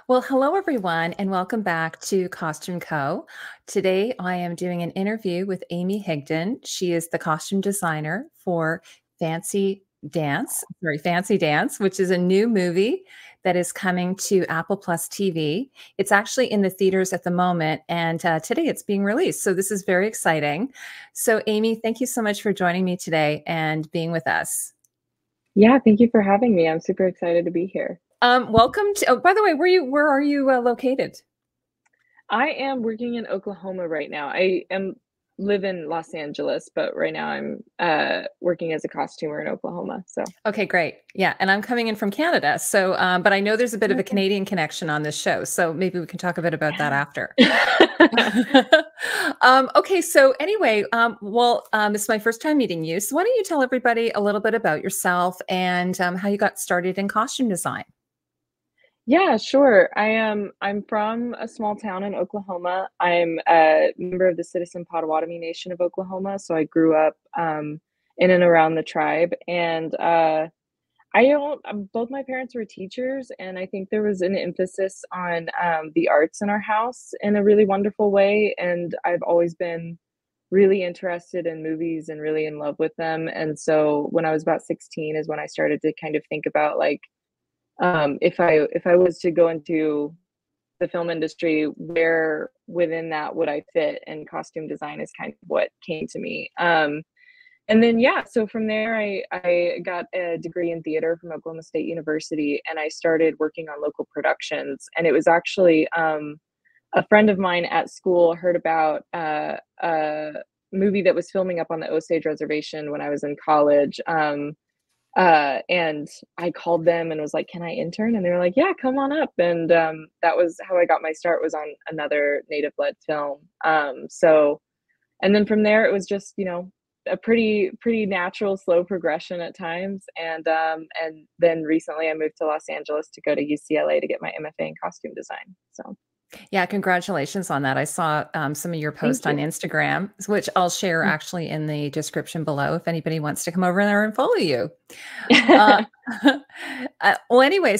Well, hello everyone, and welcome back to Costume Co. Today, I am doing an interview with Amy Higdon. She is the costume designer for Fancy Dance, which is a new movie that is coming to Apple Plus TV. It's actually in the theaters at the moment, and today it's being released. So this is very exciting. So, Amy, thank you so much for joining me today and being with us. Yeah, thank you for having me. I'm super excited to be here. Welcome to. Oh, by the way, where are you located? I am working in Oklahoma right now. Live in Los Angeles, but right now I'm working as a costumer in Oklahoma. So Okay, great. Yeah, and I'm coming in from Canada. So, but I know there's a bit of a okay. Canadian connection on this show. So maybe we can talk a bit about that after. Yeah. Okay, so anyway, this is my first time meeting you. So why don't you tell everybody a little bit about yourself and how you got started in costume design? Yeah, sure. I'm from a small town in Oklahoma. I'm a member of the Citizen Potawatomi Nation of Oklahoma, so I grew up in and around the tribe. And I don't both my parents were teachers, and I think there was an emphasis on the arts in our house in a really wonderful way. And I've always been really interested in movies and really in love with them. And so when I was about 16 is when I started to kind of think about like if I was to go into the film industry, where within that would I fit? And costume design is kind of what came to me. And then yeah, so from there I got a degree in theater from Oklahoma State University, and I started working on local productions. And it was actually a friend of mine at school heard about a movie that was filming up on the Osage Reservation when I was in college. And I called them and was like, "Can I intern?" And they were like, "Yeah, come on up." And that was how I got my start, was on another native-led film. And then from there, it was just, a pretty natural, slow progression at times. And then recently, I moved to Los Angeles to go to UCLA to get my MFA in costume design. So Yeah, congratulations on that. I saw some of your thank posts on you. Instagram, which I'll share actually in the description below if anybody wants to come over there and follow you. Uh, well, anyway,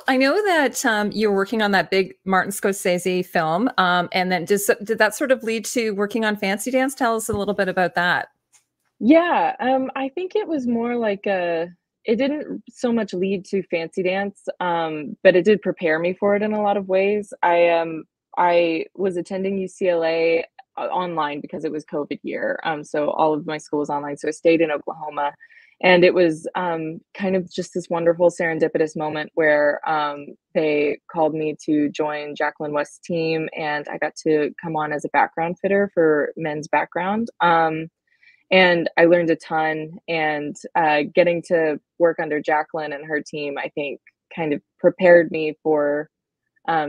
I know that you're working on that big Martin Scorsese film, and then did that sort of lead to working on Fancy Dance? Tell us a little bit about that. Yeah, I think it was more like it didn't so much lead to fancy dance, but it did prepare me for it in a lot of ways. I was attending UCLA online because it was COVID year. So all of my school was online. So I stayed in Oklahoma, and it was kind of just this wonderful serendipitous moment where they called me to join Jacqueline West's team, and I got to come on as a background fitter for men's background. And I learned a ton, and getting to work under Jacqueline and her team, I think, kind of prepared me for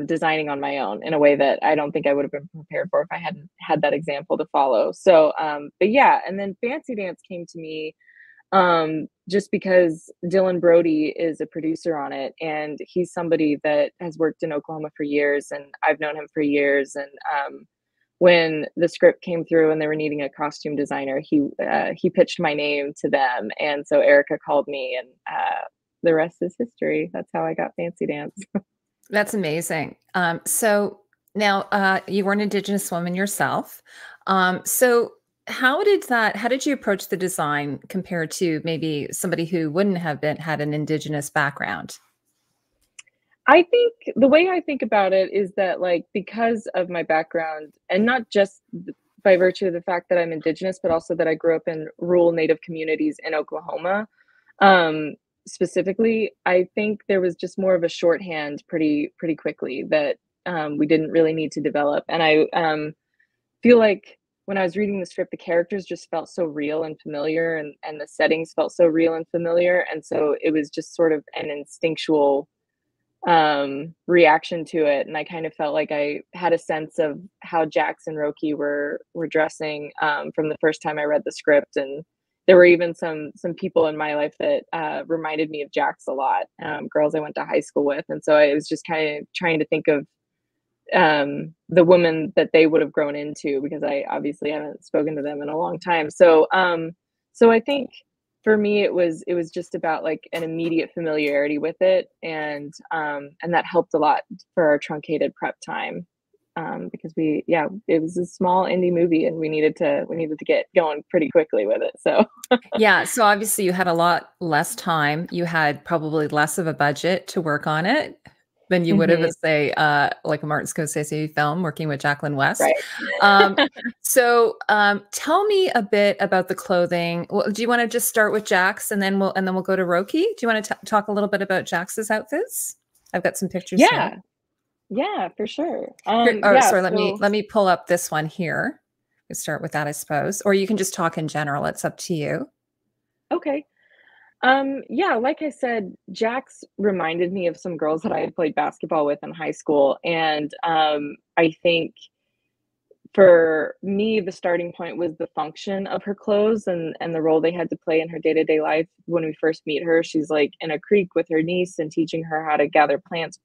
designing on my own in a way that I don't think I would have been prepared for if I hadn't had that example to follow. So, but yeah, and then Fancy Dance came to me just because Dylan Brody is a producer on it, and he's somebody that has worked in Oklahoma for years, and I've known him for years. And when the script came through and they were needing a costume designer, he pitched my name to them, and so Erica called me, and the rest is history. That's how I got Fancy Dance. That's amazing. So now you were an Indigenous woman yourself. So how did you approach the design compared to maybe somebody who wouldn't have had an Indigenous background? I think the way I think about it is that, like, because of my background, and not just by virtue of the fact that I'm Indigenous, but also that I grew up in rural Native communities in Oklahoma, um, specifically, I think there was just more of a shorthand pretty quickly that we didn't really need to develop. And I feel like when I was reading the script, the characters just felt so real and familiar, and the settings felt so real and familiar. And so it was just sort of an instinctual reaction to it, and I kind of felt like I had a sense of how Jax and Roki were dressing from the first time I read the script. And there were even some people in my life that reminded me of Jax a lot, girls I went to high school with. And so I was just kind of trying to think of the woman that they would have grown into, because I obviously haven't spoken to them in a long time. So I think for me, it was just about like an immediate familiarity with it, and that helped a lot for our truncated prep time, because it was a small indie movie, and we needed to get going pretty quickly with it. So Yeah, so obviously you had a lot less time. You had probably less of a budget to work on it than you would have Mhm, at, say, like a Martin Scorsese film working with Jacqueline West. right. Um, tell me a bit about the clothing. Well, do you want to just start with Jax and then we'll go to Roki? Do you want to talk a little bit about Jax's outfits? I've got some pictures here. Yeah, yeah, for sure. Here, oh, Yeah, sorry, so let me pull up this one here. We start with that, I suppose, or you can just talk in general. It's up to you. okay. Yeah, like I said, Jax reminded me of some girls that I had played basketball with in high school, and, I think for me, the starting point was the function of her clothes and the role they had to play in her day-to-day life. When we first meet her, she's, like, in a creek with her niece and teaching her how to gather plant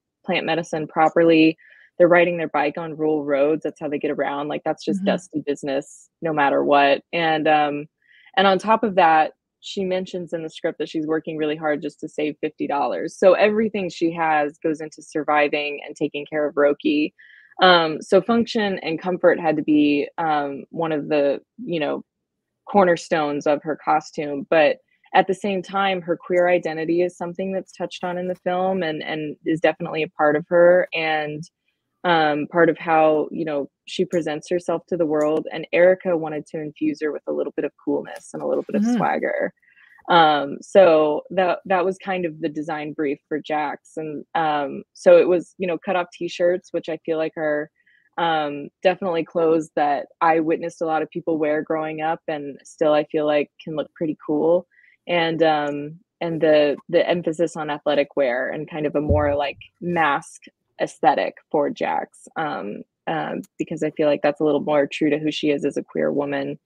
medicine properly. They're riding their bike on rural roads, that's how they get around, like, that's just Mhm. dusty business no matter what, and on top of that, she mentions in the script that she's working really hard just to save $50. So everything she has goes into surviving and taking care of Roki. So function and comfort had to be, one of the, cornerstones of her costume, but at the same time, her queer identity is something that's touched on in the film and is definitely a part of her and, part of how, she presents herself to the world, and Erica wanted to infuse her with a little bit of coolness and a little bit of Mhm. swagger. So that was kind of the design brief for Jax, and so it was cut off T-shirts, which I feel like are definitely clothes that I witnessed a lot of people wear growing up, and still I feel like can look pretty cool, and the emphasis on athletic wear and kind of a more like mask aesthetic for Jax, because I feel like that's a little more true to who she is as a queer woman.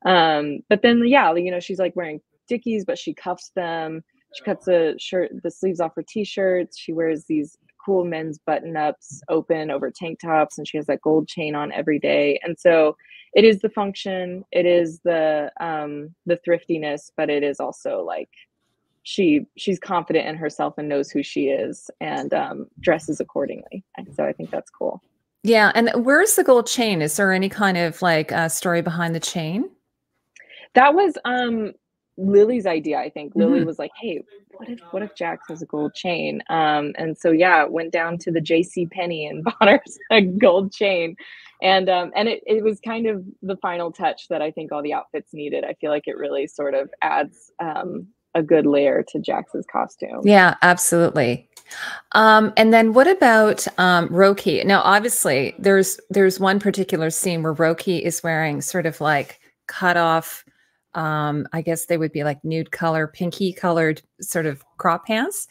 But then, yeah, she's like wearing Dickies, but she cuffs them. She cuts the sleeves off her t-shirts. She wears these cool men's button ups open over tank tops, and she has that gold chain on every day. And so it is the function, it is the thriftiness, but it is also like she's confident in herself and knows who she is and dresses accordingly. And so I think that's cool. Yeah, and where's the gold chain? Is there any kind of like story behind the chain? That was, Lily's idea, I think. Lily Mhm. was like, "Hey, what if Jax has a gold chain?" And so, yeah, went down to the J.C. Penney and bought her a gold chain, and it was kind of the final touch that I think all the outfits needed. I feel like it really sort of adds, a good layer to Jax's costume. Yeah, absolutely. And then what about Roki? Now, obviously, there's one particular scene where Roki is wearing sort of like cut off, I guess they would be like nude color, pinky colored sort of crop pants.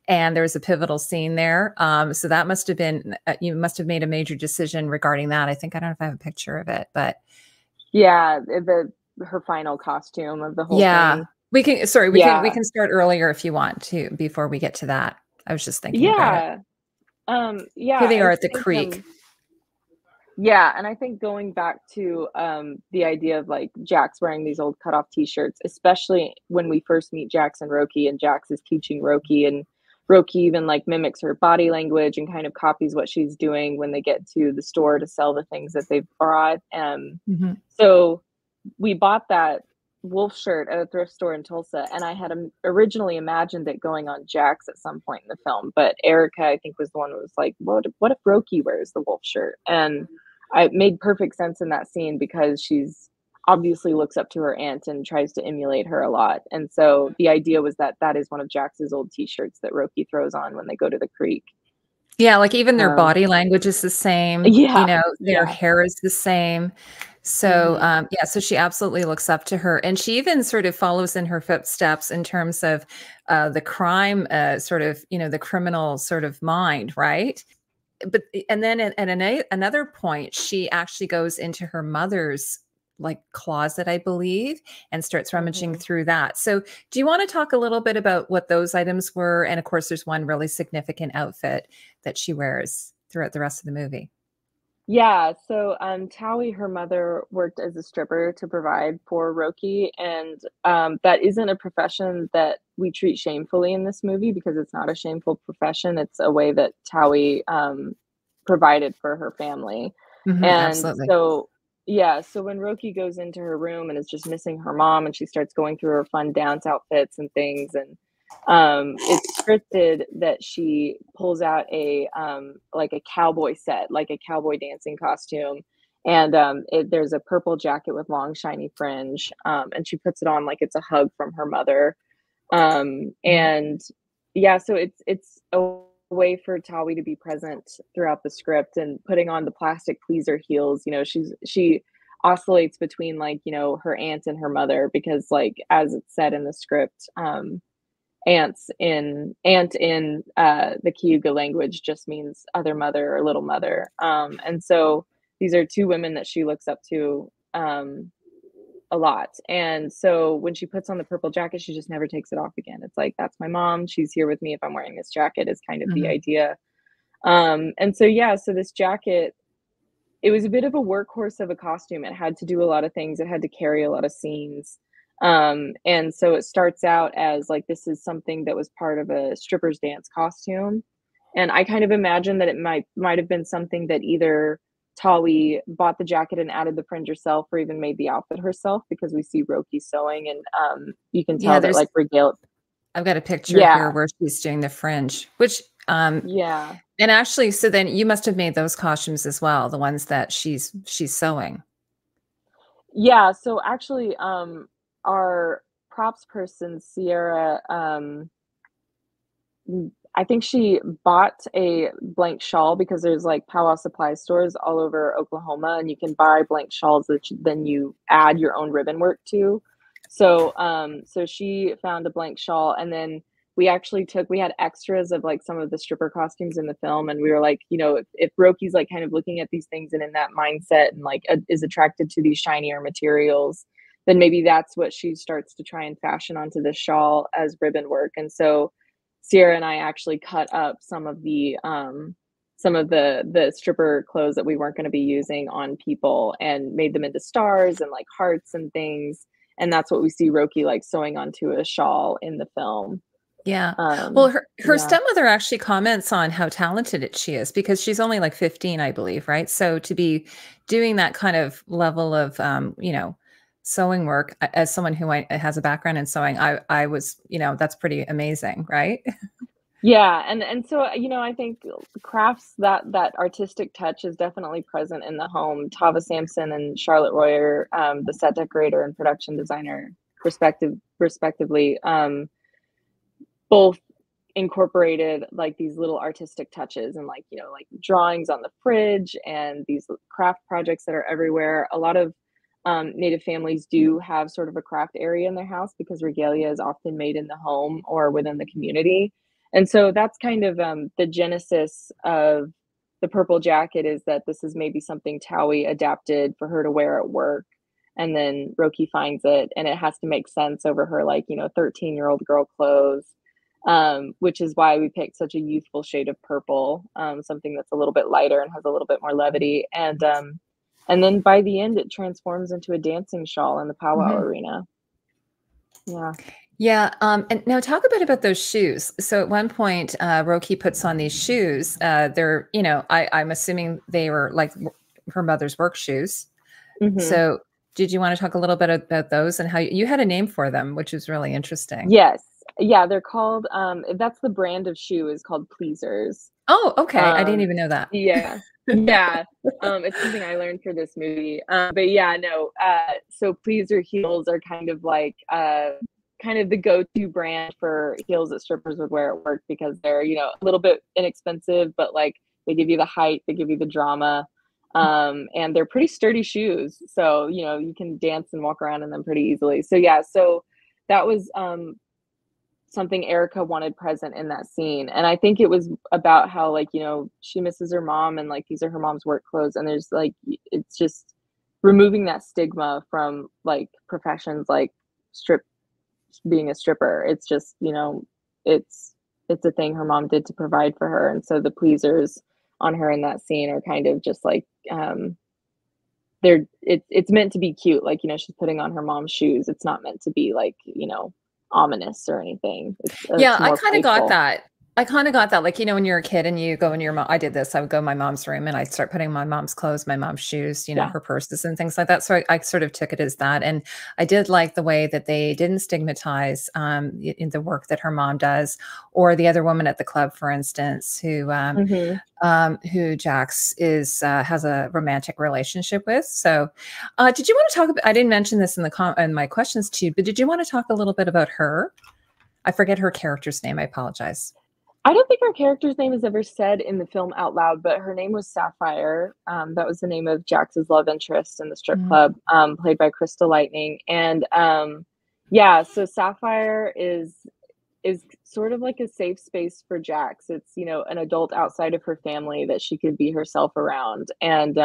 And there's a pivotal scene there. So that must have been, you must have made a major decision regarding that. I think, I don't know if I have a picture of it, but Yeah, the her final costume of the whole yeah, thing. we can, sorry, we Yeah. can start earlier if you want to, before we get to that. I was just thinking about it. Yeah. Here Yeah, they are I at the think, creek. yeah, and I think going back to, the idea of, like, Jax wearing these old cutoff T-shirts, especially when we first meet Jax and Roki, and Jax is teaching Roki, and Roki even, like, mimics her body language and kind of copies what she's doing when they get to the store to sell the things that they've brought, Mhm. so we bought that wolf shirt at a thrift store in Tulsa, and I had, originally imagined it going on Jax at some point in the film, but Erica, I think, was the one who was like, "What if Roki wears the wolf shirt?" And it made perfect sense in that scene because she's obviously looks up to her aunt and tries to emulate her a lot, and so the idea was that that is one of Jax's old T-shirts that Roki throws on when they go to the creek. Yeah, like even their Um, body language is the same, you yeah, know, their yeah, hair is the same. So, mhm, yeah, so she absolutely looks up to her, and she even sort of follows in her footsteps in terms of the crime, sort of, you know, the criminal sort of mind, right? But and then at another point, she actually goes into her mother's like closet, I believe, and starts rummaging mhm. through that. So, do you want to talk a little bit about what those items were? And of course, there's one really significant outfit that she wears throughout the rest of the movie. Yeah, so, Towie, her mother worked as a stripper to provide for Roki, and, that isn't a profession that we treat shamefully in this movie because it's not a shameful profession, it's a way that Towie, provided for her family, Mhm, and absolutely. so yeah, so when Roki goes into her room and is just missing her mom, and she starts going through her fun dance outfits and things, and it's scripted that she pulls out like a cowboy set, like a cowboy dancing costume, and there's a purple jacket with long shiny fringe, and she puts it on like it's a hug from her mother, Mhm. and yeah, so it's a way for Tawi to be present throughout the script and putting on the plastic pleaser heels. You know, she oscillates between like her aunt and her mother because like as it's said in the script, aunt in the Cayuga language just means other mother or little mother. And so these are two women that she looks up to a lot. And so when she puts on the purple jacket, she just never takes it off again. It's like, that's my mom. She's here with me if I'm wearing this jacket, is kind of the Mhm. idea. And so, yeah, so this jacket, it was a bit of a workhorse of a costume. It had to do a lot of things, it had to carry a lot of scenes. And so it starts out as like this is something that was part of a stripper's dance costume. And I kind of imagine that it might have been something that either Tawi bought the jacket and added the fringe herself or even made the outfit herself because we see Roki sewing and you can Yeah, tell that there's like Regale. I've got a picture here Yeah, where she's doing the fringe, which, yeah. and actually, so then you must have made those costumes as well, the ones that she's sewing. Yeah, so actually our props person Sierra I think she bought a blank shawl because there's like powwow supply stores all over Oklahoma, and you can buy blank shawls that then you add your own ribbon work to. So, so she found a blank shawl, and then we had extras of like some of the stripper costumes in the film, and we were like, if Roki's like kind of looking at these things and in that mindset and like is attracted to these shinier materials, then maybe that's what she starts to try and fashion onto this shawl as ribbon work. And so Sierra and I actually cut up some of the stripper clothes that we weren't going to be using on people and made them into stars and like hearts and things. And that's what we see Roki like sewing onto a shawl in the film. Yeah. Well, Um, her yeah. stepmother actually comments on how talented she is because she's only like 15, I believe, right? So to be doing that kind of level of sewing work as someone who has a background in sewing, I was, that's pretty amazing, right? Yeah, and so, I think crafts that artistic touch is definitely present in the home. Tava Sampson and Charlotte Royer, the set decorator and production designer, respectively, both incorporated like these little artistic touches and like like drawings on the fridge and these craft projects that are everywhere. A lot of native families do have sort of a craft area in their house because regalia is often made in the home or within the community, and so that's kind of the genesis of the purple jacket, is that this is maybe something Towie adapted for her to wear at work, and then Roki finds it and it has to make sense over her like 13-year-old girl clothes, which is why we picked such a youthful shade of purple, something that's a little bit lighter and has a little bit more levity. And then by the end, it transforms into a dancing shawl in the powwow Mhm. arena. Yeah. Yeah, and now talk a bit about those shoes. So at one point, Roki puts on these shoes. They're, I'm assuming they were like her mother's work shoes. Hmm. So did you want to talk a little bit about those and how you had a name for them, which is really interesting? Yes. Yeah, they're called, that's the brand of shoe is called Pleasers. Oh, okay. I didn't Um, even know that. yeah. Yeah. It's something I learned for this movie. But yeah, no, so Pleaser heels are kind of the go-to brand for heels that strippers would wear at work because they're, a little bit inexpensive, but like they give you the height, they give you the drama. And they're pretty sturdy shoes. So, you can dance and walk around in them pretty easily. So yeah, so that was something Erica wanted present in that scene. And I think it was about how like, she misses her mom and like these are her mom's work clothes. And there's like it's just removing that stigma from like professions like strip being a stripper. It's just, it's it's a thing her mom did to provide for her. And so the pleasers on her in that scene are kind of just like it's meant to be cute. Like, you know, she's putting on her mom's shoes. It's not meant to be like, you know, ominous or anything. Yeah, It's more playful. I kind of got that. Like, you know, when you're a kid and you go in your mom, I did this. I would go in my mom's room and I'd start putting my mom's clothes, my mom's shoes, you know, Yeah. her purses and things like that. So I sort of took it as that. And I did like the way that they didn't stigmatize in the work that her mom does, or the other woman at the club, for instance, Hmm. who Jax is has a romantic relationship with. So, did you want to talk about? I didn't mention this in in my questions to you, but did you want to talk a little bit about her? I forget her character's name. I apologize. I don't think her character's name is ever said in the film out loud, but her name was Sapphire. That was the name of Jax's love interest in the strip Mhm. club, played by Crystal Lightning. And yeah, so Sapphire is sort of like a safe space for Jax. It's, you know, an adult outside of her family that she could be herself around. And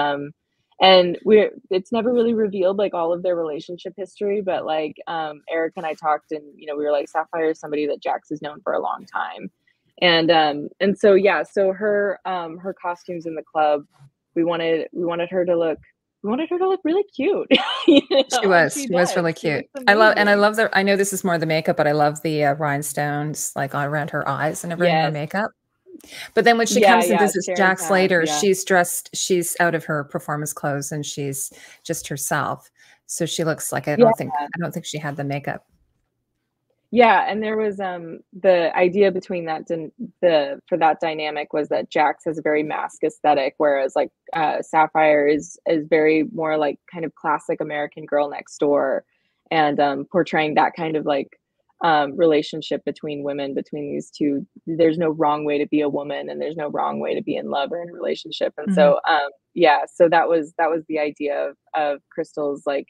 it's never really revealed like all of their relationship history, but like Eric and I talked, and you know, we were like, Sapphire is somebody that Jax has known for a long time. And so yeah, so her costumes in the club, we wanted her to look really cute. You know, and she She was does. really She cute. looks amazing. I know this is more the makeup, but I love the rhinestones like all around her eyes and everything, her Yes. makeup. But then when she Yeah, comes and yeah, visits Sharon Jax Tabs, later, yeah. she's out of her performance clothes and she's just herself. So she looks like Yeah. I don't think she had the makeup. Yeah, and there was, the idea between the for that dynamic was that Jax has a very mask aesthetic, whereas, like, Sapphire is very more, like, kind of classic American Girl Next Door, and, portraying that kind of, like, relationship between women, between these 2. There's no wrong way to be a woman, and there's no wrong way to be in love or in a relationship, and Mhm. so, yeah, so that was the idea of Crystal's, like,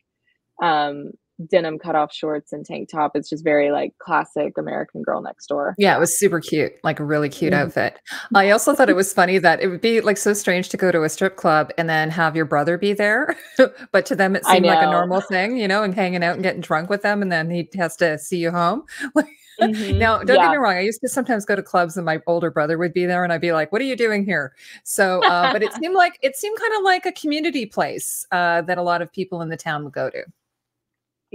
um, denim cutoff shorts and tank top. It's just very like classic American Girl Next Door. Yeah, it Yeah. was super cute, like a really cute Mhm. outfit. I also thought it was funny that it would be like so strange to go to a strip club and then have your brother be there, but to them it I seemed like a know. normal thing, you know, and hanging out and getting drunk with them, and then he has to see you home. Like, Mhm. now, don't get me Yeah. wrong, I used to sometimes go to clubs and my older brother would be there, and I'd be like, "What are you doing here?" So, but it seemed kind of like a community place that a lot of people in the town would go to.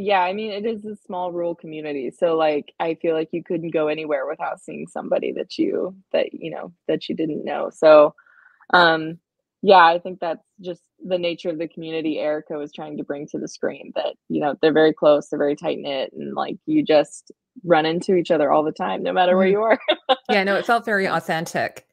Yeah, I mean, it is a small rural community, so, like, I feel like you couldn't go anywhere without seeing somebody that you didn't know. So, um, yeah, I think that's just the nature of the community Erica was trying to bring to the screen, that, you know, they're very close, they're very tight knit, and, like, you just run into each other all the time, no matter where Mhm. you are. Yeah, no, it felt very authentic.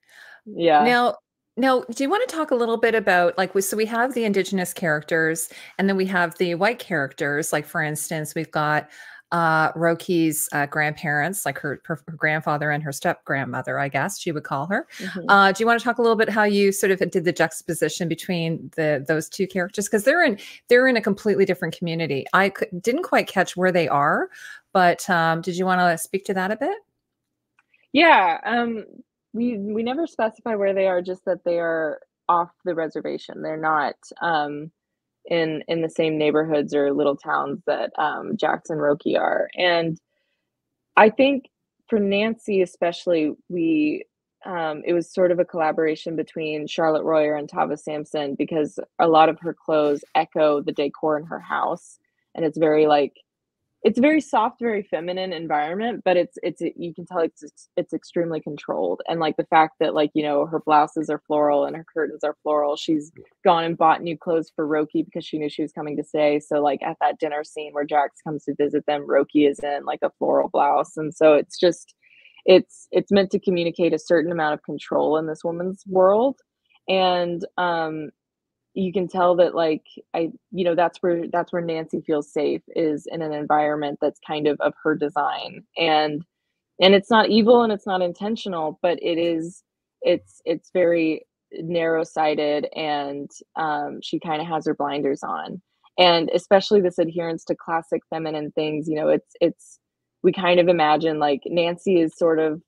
Yeah. Now do you wanna talk a little bit about, like, we have the Indigenous characters, and then we have the white characters, like, for instance, we've got, Roki's, grandparents, like, her grandfather and her step-grandmother, I guess you would call her. Mhm. Do you wanna talk a little bit how you sort of did the juxtaposition between those 2 characters? Because they're in a completely different community. Didn't quite catch where they are, but, did you wanna speak to that a bit? Yeah, we never specify where they are, just that they are off the reservation. They're not, in the same neighborhoods or little towns that, Jax and Roki are, and I think for Nancy especially, it was sort of a collaboration between Charlotte Royer and Tava Sampson, because a lot of her clothes echo the decor in her house, and it's a very soft, very feminine environment, but you can tell it's extremely controlled, and, like, the fact that, like, you know, her blouses are floral and her curtains are floral. She's gone and bought new clothes for Roki because she knew she was coming to stay, so, like, at that dinner scene where Jax comes to visit them, Roki is in, like, a floral blouse, and so it's just it's meant to communicate a certain amount of control in this woman's world, and, you can tell that, like, that's where Nancy feels safe, is in an environment that's kind of her design, and it's not evil and it's not intentional, but it's very narrow-sighted, and, she kinda has her blinders on, and especially this adherence to classic feminine things, you know, it's we kind of imagine, like, Nancy is sort of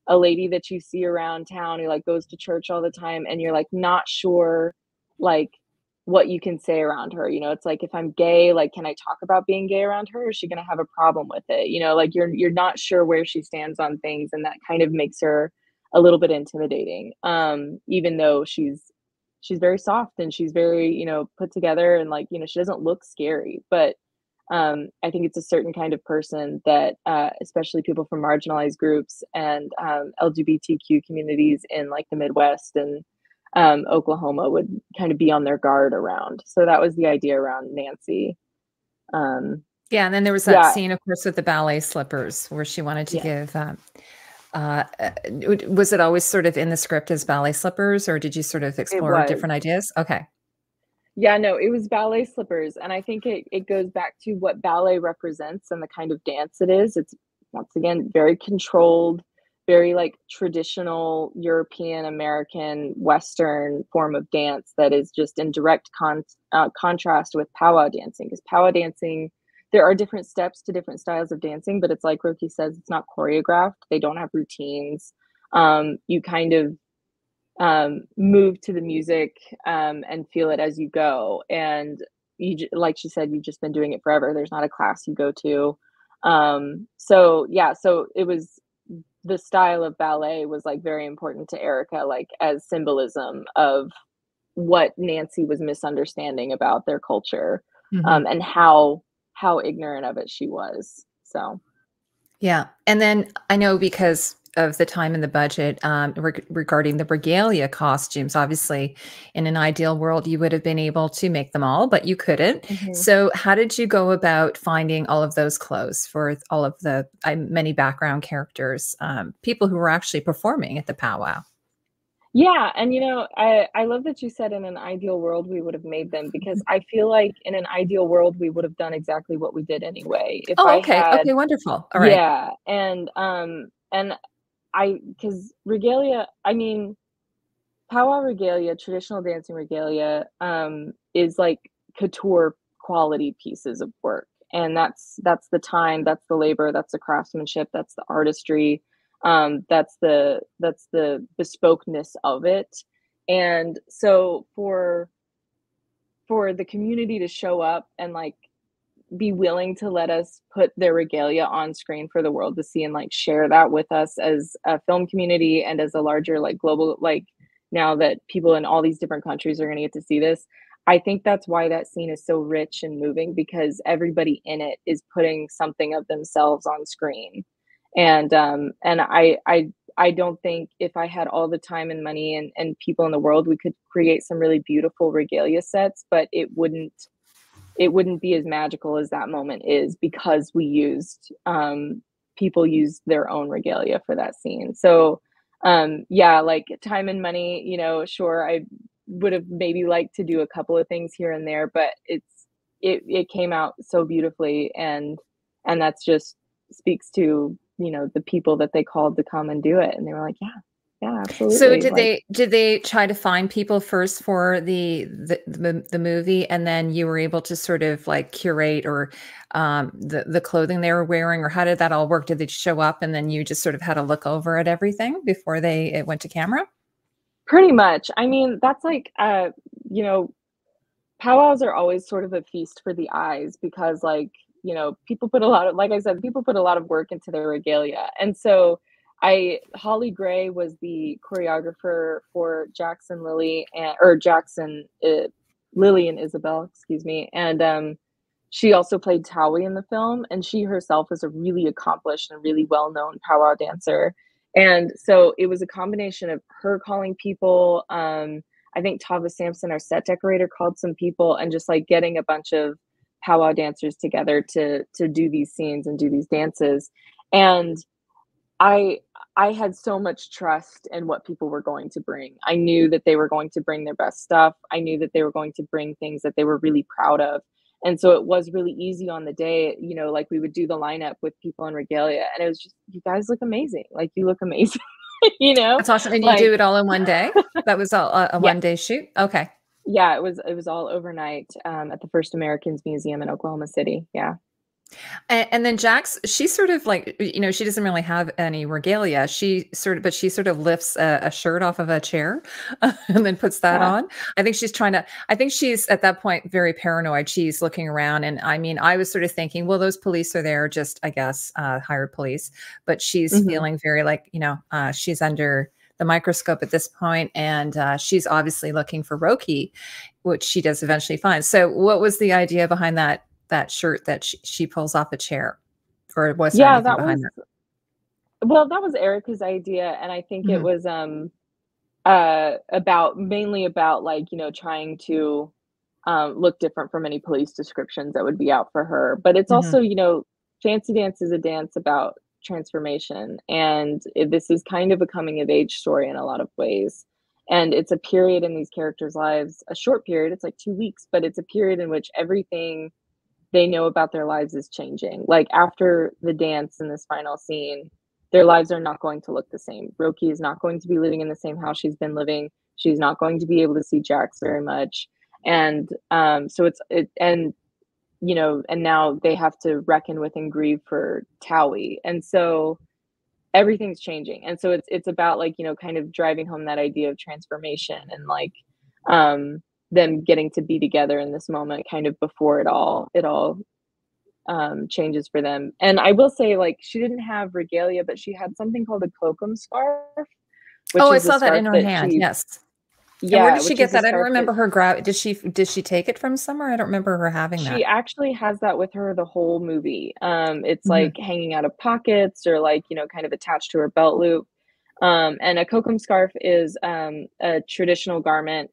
a lady that you see around town who, like, goes to church all the time, and you're, like, not sure, like, what you can say around her. You know, it's like, if I'm gay, like, can I talk about being gay around her, or is she gonna have a problem with it? You know, like, you're not sure where she stands on things, and that kind of makes her a little bit intimidating, even though she's she's very soft and she's very, you know, put together, and like, you know, she doesn't look scary, but I think it's a certain kind of person that, especially people from marginalized groups and LGBTQ communities in like the Midwest and Oklahoma would kind of be on their guard around. So that was the idea around Nancy. Yeah, and then there was that Yeah, scene, of course, with the ballet slippers where she wanted to yeah, give, uh, was it always sort of in the script as ballet slippers, or did you sort of it explore was. different ideas? Okay. Yeah, no, it was ballet slippers, and I think it goes back to what ballet represents and the kind of dance it is. It's, once again, very controlled, very, like, traditional European, American, Western form of dance that is just in direct contrast with powwow dancing. Because powwow dancing, there are different steps to different styles of dancing, but it's like Roki says, it's not choreographed. They don't have routines. You kind of move to the music and feel it as you go. And like she said, you've just been doing it forever. There's not a class you go to. So yeah, so it was, the style of ballet was like very important to Erica, like as symbolism of what Nancy was misunderstanding about their culture, Mhm. and how ignorant of it she was. So Yeah, and then I know because of the time and the budget, regarding the regalia costumes, obviously, in an ideal world, you would have been able to make them all, but you couldn't. mhm. So how did you go about finding all of those clothes for all of the many background characters, people who were actually performing at the powwow? Yeah, and you know, I love that you said in an ideal world we would have made them, because I feel like in an ideal world we would have done exactly what we did anyway. If Oh, I okay. had, Okay, wonderful. All right. yeah, and I, because regalia, I mean, powwow regalia, traditional dancing regalia, is like couture quality pieces of work. And that's the time, that's the labor, that's the craftsmanship, that's the artistry, that's the bespokeness of it. And so for the community to show up and like be willing to let us put their regalia on screen for the world to see and like share that with us as a film community and as a larger like global, like, now that people in all these different countries are going to get to see this, I think that's why that scene is so rich and moving, because everybody in it is putting something of themselves on screen. And I don't think if I had all the time and money and people in the world, we could create some really beautiful regalia sets, but it wouldn't be as magical as that moment is, because we used, people used their own regalia for that scene. So yeah, like time and money, you know, sure, I would have maybe liked to do a couple of things here and there, but it came out so beautifully, and that's just speaks to, you know, the people that they called to come and do it, and they were like, yeah, yeah, So absolutely, did like. they try to find people first for the movie, and then you were able to sort of like curate, or the clothing they were wearing, or how did that all work? Did they show up and then you just sort of had to look over at everything before it went to camera? Pretty much. I mean, that's like, you know, powwows are always sort of a feast for the eyes, because like, you know, people put a lot of, like I said, people put a lot of work into their regalia. And so Holly Gray was the choreographer for Jackson Lily, and or Jackson Lily and Isabel, excuse me. And she also played Towie in the film, and she herself is a really accomplished and really well-known powwow dancer. And so it was a combination of her calling people, I think Tava Sampson, our set decorator, called some people, and just like getting a bunch of powwow dancers together to do these scenes and do these dances. And I I had so much trust in what people were going to bring. I knew that they were going to bring their best stuff. I knew that they were going to bring things that they were really proud of. And so it was really easy on the day, you know, like we would do the lineup with people in regalia, and it was just, you guys look amazing. Like, you look amazing, you know? That's awesome. And you do Like, it all in one day? That was a yeah, 1 day shoot? Okay. yeah, it was all overnight at the First Americans Museum in Oklahoma City. Yeah. And then Jax, she's sort of like, you know, she doesn't really have any regalia. But she sort of lifts a shirt off of a chair and then puts that Yeah. on. I think she's at that point very paranoid. She's looking around. And I mean, I was sort of thinking, well, those police are there, just, I guess, hired police, but she's Hmm. feeling very like, you know, she's under the microscope at this point, and she's obviously looking for Roki, which she does eventually find. So what was the idea behind that shirt that she pulls off a chair? Or was there Yeah, anything that behind was that? well, that was Erica's idea, and I think it Mhm, was, about mainly about, like, trying to, look different from any police descriptions that would be out for her, but it's mhm, also, fancy dance is a dance about transformation, and this is kind of a coming of age story in a lot of ways, and it's a period in these characters' lives, a short period, it's like 2 weeks, but it's a period in which everything they know about their lives is changing. Like, after the dance in this final scene, their lives are not going to look the same. Roki is not going to be living in the same house she's been living. She's not going to be able to see Jax very much. And so and now they have to reckon with and grieve for Towie. And so everything's changing. And so it's about, like, kind of driving home that idea of transformation and, like, um them getting to be together in this moment kind of before it all changes for them. And I will say, like, she didn't have regalia, but she had something called a kokum scarf, which Oh, I is the saw that scarf in her that hand, she yes. And where yeah, did she which get is the that? I don't scarf that remember her did she take it from somewhere? I don't remember her having she that. actually has that with her the whole movie. It's, Mhm, like, hanging out of pockets or, like, kind of attached to her belt loop. And a kokum scarf is, a traditional garment,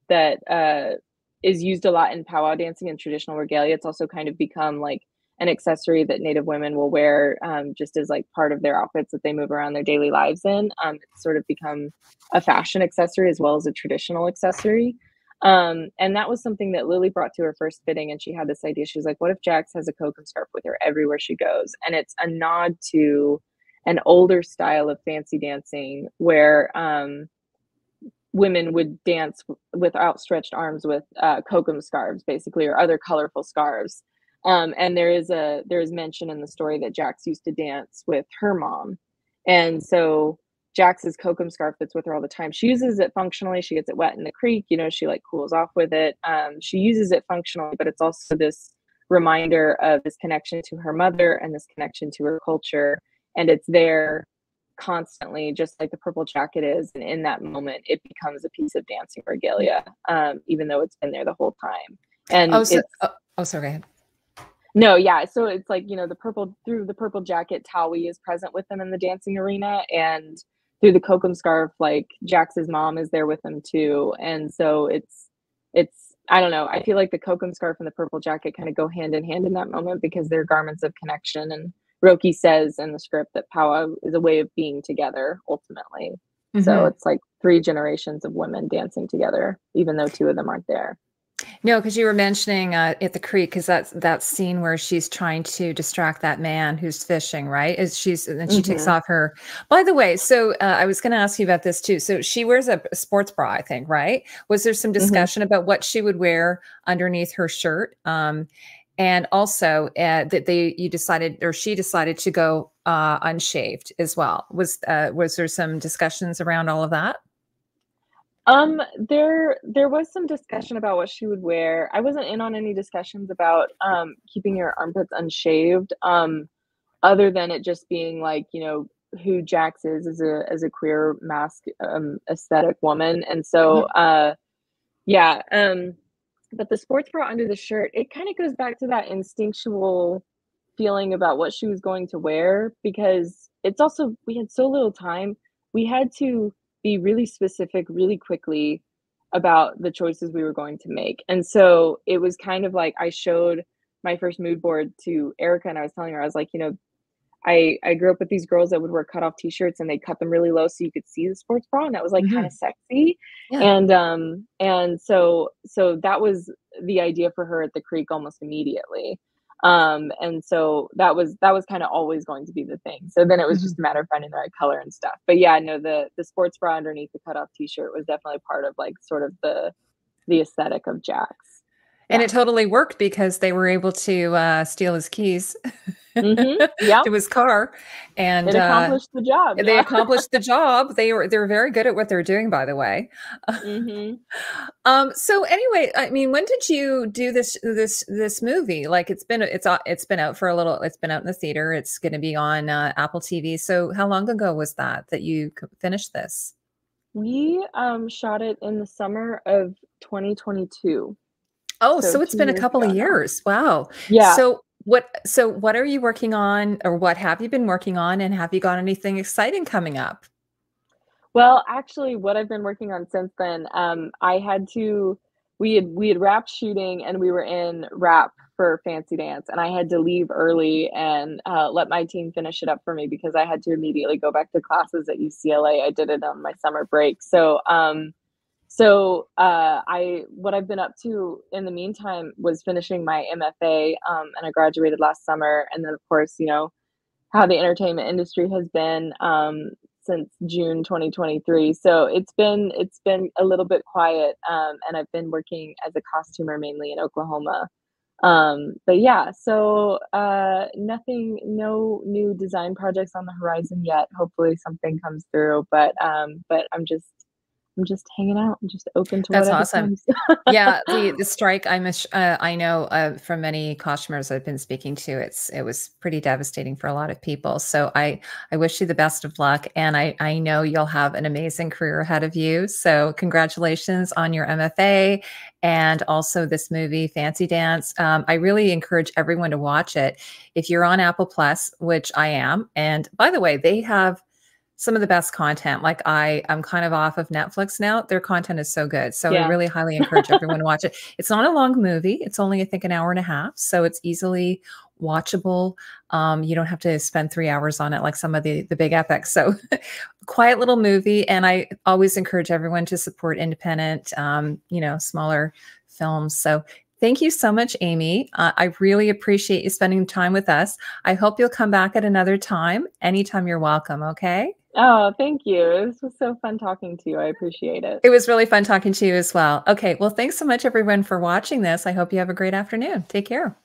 that, is used a lot in powwow dancing and traditional regalia. It's also kind of become, like, an accessory that Native women will wear, just as, like, part of their outfits that they move around their daily lives in. It's sort of become a fashion accessory as well as a traditional accessory. And that was something that Lily brought to her first fitting, and she had this idea. She was like, "What if Jax has a kokum scarf with her everywhere she goes?" And it's a nod to an older style of fancy dancing where women would dance with outstretched arms with kokum scarves, basically, or other colorful scarves. And there is mention in the story that Jax used to dance with her mom, and so Jax's kokum scarf that's with her all the time. She uses it functionally. She gets it wet in the creek. She, like, cools off with it. She uses it functionally, but it's also this reminder of this connection to her mother and this connection to her culture, and it's there constantly, just like the purple jacket is, and in that moment, it becomes a piece of dancing regalia, even though it's been there the whole time. Oh, And so it's sorry, go ahead. no, yeah, so it's like, through the purple jacket, Towie is present with them in the dancing arena, and through the kokum scarf, like, Jax's mom is there with them too, and so it's I don't know, I feel like the kokum scarf and the purple jacket kinda go hand in hand in that moment because they're garments of connection, and Roki says in the script that powwow is a way of being together ultimately. So Mhm. it's like 3 generations of women dancing together, even though 2 of them aren't there. No, because you were mentioning, at the creek, because that's that scene where she's trying to distract that man who's fishing, right? Is she's and then she takes Mhm, off her by the way, so, I was gonna ask you about this too. So she wears a sports bra, I think, right? Was there some mhm. discussion about what she would wear underneath her shirt? And also, that you decided or she decided to go, unshaved as well. Was there some discussions around all of that? There was some discussion about what she would wear. I wasn't in on any discussions about, keeping your armpits unshaved, other than it just being like, who Jax is as a queer aesthetic woman. And so, Mhm, yeah, but the sports bra under the shirt, it kind of goes back to that instinctual feeling about what she was going to wear because it's also we had so little time. We had to be really specific really quickly about the choices we were going to make. And so it was kind of like I showed my first mood board to Erica and I was telling her, I was like, I grew up with these girls that would wear cut off t-shirts and they cut them really low so you could see the sports bra and that was like kind of mhm. sexy. Yeah. And that was the idea for her at the creek almost immediately. And so that was kind of always going to be the thing. So then it was Mhm. just a matter of finding the right color and stuff. But yeah, no, the sports bra underneath the cut off t-shirt was definitely part of like sort of the aesthetic of Jax. And Yeah. it totally worked because they were able to, steal his keys. Yep. to his car, and It accomplished the job. they Yeah. accomplished the job. They're very good at what they're doing, by the way. Mhm. So anyway, I mean, when did you do this movie? Like it's been out for a little. It's been out in the theater. It's going to be on Apple TV. So how long ago was that you finished this? We, shot it in the summer of 2022, Oh, so so it's 2 been a years couple of ago now. years. Wow. Yeah. So what are you working on, or what have you been working on, and have you got anything exciting coming up? Well, actually, what I've been working on since then, I had to we had wrapped shooting and we were in wrap for Fancy Dance, and I had to leave early and, let my team finish it up for me because I had to immediately go back to classes at UCLA. I did it on my summer break. I what I've been up to in the meantime was finishing my M.F.A, and I graduated last summer, and then, of course, how the entertainment industry has been since June 2023. So it's been a little bit quiet, and I've been working as a costumer mainly in Oklahoma. But yeah, so nothing, no new design projects on the horizon yet. Hopefully something comes through, but I'm just hanging out. I'm just open to That's whatever awesome. comes. Yeah, the strike, I know from many costumers I've been speaking to, it was pretty devastating for a lot of people. So I wish you the best of luck, and I know you'll have an amazing career ahead of you. So congratulations on your M.F.A. and also this movie, Fancy Dance. I really encourage everyone to watch it if you're on Apple Plus, which I am. And by the way, they have some of the best content. Like I'm kind of off of Netflix now. Their content is so good. So I Yeah. really highly encourage everyone to watch it. It's not a long movie. It's only, I think, an hour and a half. So it's easily watchable. You don't have to spend 3 hours on it like some of the big epics. So quiet little movie. And I always encourage everyone to support independent, smaller films. So thank you so much, Amy. I really appreciate you spending time with us. I hope you'll come back at another time. Anytime, you're welcome. Okay. Oh, thank you. This was so fun talking to you. I appreciate it. It was really fun talking to you as well. Okay. Well, thanks so much, everyone, for watching this. I hope you have a great afternoon. Take care.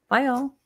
Bye, all.